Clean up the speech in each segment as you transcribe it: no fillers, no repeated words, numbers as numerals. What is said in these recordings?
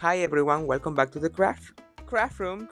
Hi everyone, welcome back to the craft room.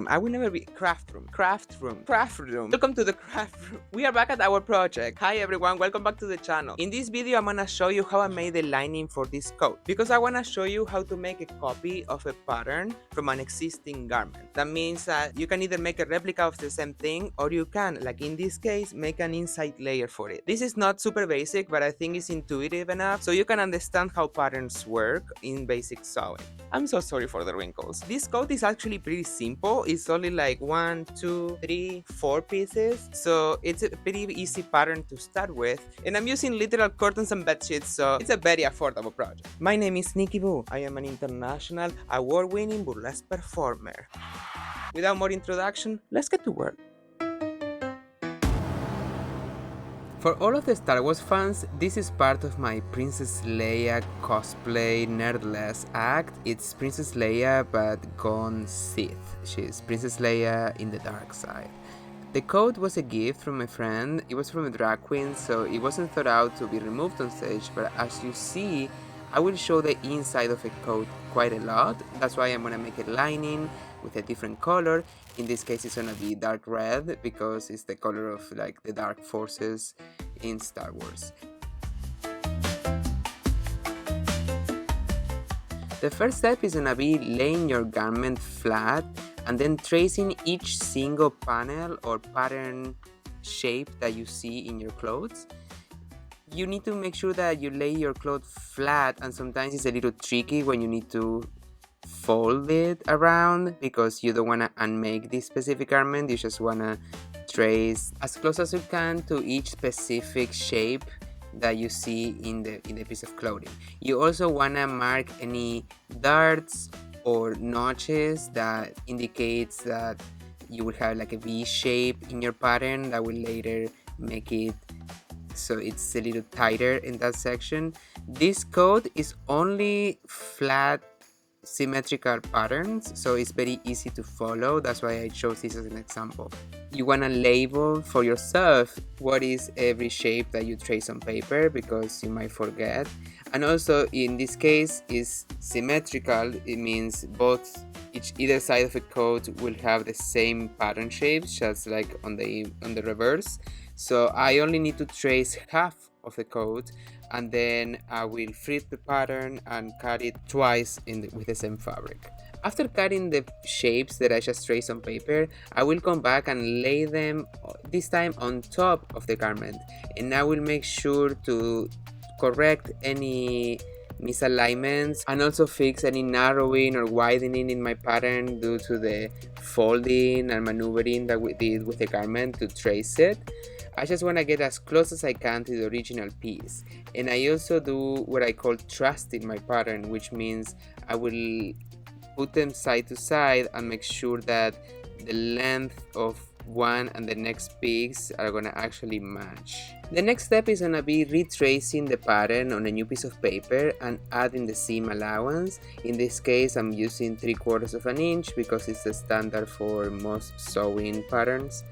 I will never be craft room. Welcome to the craft room. We are back at our project. Hi everyone, welcome back to the channel. In this video, I'm gonna show you how I made the lining for this coat because I wanna show you how to make a copy of a pattern from an existing garment. That means that you can either make a replica of the same thing or you can, like in this case, make an inside layer for it. This is not super basic, but I think it's intuitive enough so you can understand how patterns work in basic sewing. I'm so sorry for the wrinkles. This coat is actually pretty simple. It's only like 1, 2, 3, 4 pieces. So it's a pretty easy pattern to start with. And I'm using literal curtains and bed sheets, so it's a very affordable project. My name is Nikki Boo. I am an international award-winning burlesque performer. Without more introduction, let's get to work. For all of the Star Wars fans, this is part of my Princess Leia cosplay nerdless act. It's Princess Leia but gone Sith. She's Princess Leia in the dark side. The coat was a gift from a friend. It was from a drag queen, so it wasn't thought out to be removed on stage, but as you see, I will show the inside of a coat quite a lot. That's why I'm gonna make a lining with a different color. In this case, it's gonna be dark red because it's the color of like the dark forces in Star Wars. The first step is gonna be laying your garment flat and then tracing each single panel or pattern shape that you see in your clothes. You need to make sure that you lay your clothes flat, and sometimes it's a little tricky when you need to fold it around because you don't want to unmake this specific garment. You just want to trace as close as you can to each specific shape that you see in the piece of clothing. You also want to mark any darts or notches that indicates that you will have like a V shape in your pattern that will later make it so it's a little tighter in that section. This coat is only flat symmetrical patterns, so it's very easy to follow. That's why I chose this as an example. You want to label for yourself what is every shape that you trace on paper because you might forget. And also in this case is symmetrical. It means both either side of a coat will have the same pattern shapes, just like on the reverse. So I only need to trace half of the coat, and then I will flip the pattern and cut it twice with the same fabric. After cutting the shapes that I just traced on paper, I will come back and lay them this time on top of the garment, and I will make sure to correct any misalignments and also fix any narrowing or widening in my pattern due to the folding and maneuvering that we did with the garment to trace it. I just want to get as close as I can to the original piece, and I also do what I call trusting my pattern, which means I will put them side to side and make sure that the length of one and the next piece are gonna actually match. The next step is gonna be retracing the pattern on a new piece of paper and adding the seam allowance. In this case, I'm using 3/4 of an inch because it's the standard for most sewing patterns.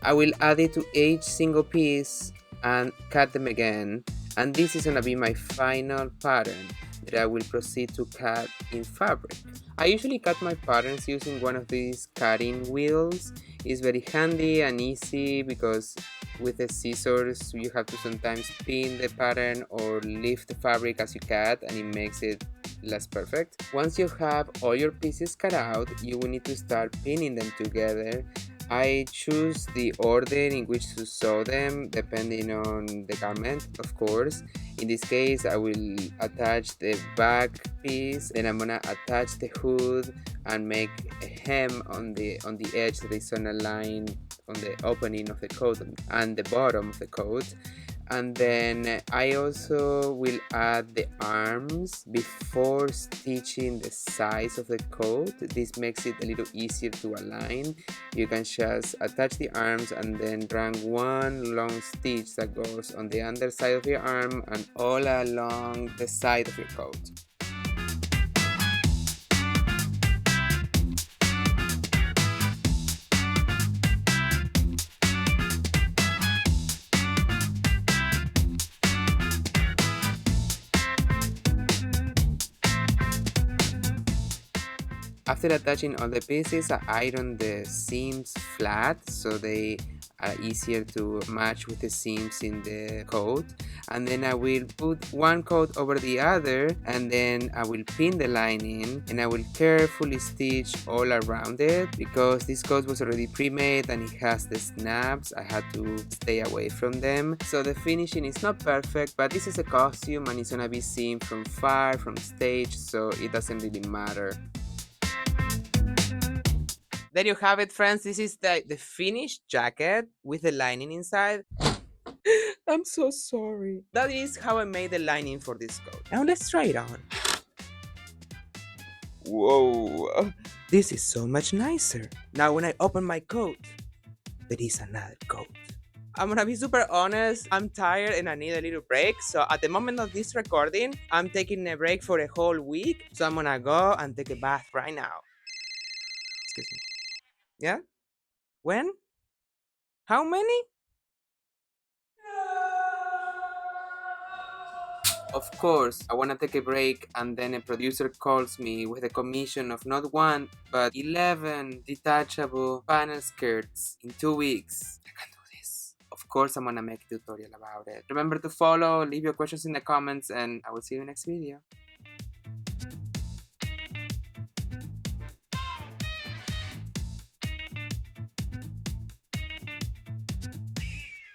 I will add it to each single piece and cut them again, and this is gonna be my final pattern that I will proceed to cut in fabric. I usually cut my patterns using one of these cutting wheels. It's very handy and easy because with the scissors you have to sometimes pin the pattern or lift the fabric as you cut, and it makes it less perfect. Once you have all your pieces cut out, you will need to start pinning them together. I choose the order in which to sew them depending on the garment, of course. In this case, I will attach the back piece, then I'm gonna attach the hood and make a hem on the edge that is on a line on the opening of the coat and the bottom of the coat. And then I also will add the arms before stitching the sides of the coat. This makes it a little easier to align. You can just attach the arms and then run one long stitch that goes on the underside of your arm and all along the side of your coat. After attaching all the pieces, I iron the seams flat so they are easier to match with the seams in the coat. And then I will put one coat over the other, and then I will pin the lining, and I will carefully stitch all around it. Because this coat was already pre-made and it has the snaps, I had to stay away from them. So the finishing is not perfect, but this is a costume and it's gonna be seen from far, from stage, so it doesn't really matter. There you have it, friends. This is the finished jacket with the lining inside. I'm so sorry. That is how I made the lining for this coat. Now let's try it on. Whoa, this is so much nicer. Now when I open my coat, there is another coat. I'm gonna be super honest, I'm tired and I need a little break. So at the moment of this recording, I'm taking a break for a whole week. So I'm gonna go and take a bath right now. Excuse me. Yeah? When? How many? Of course, I want to take a break, and then a producer calls me with a commission of not one, but 11 detachable panel skirts in 2 weeks. I can do this. Of course, I'm going to make a tutorial about it. Remember to follow, leave your questions in the comments, and I will see you in the next video.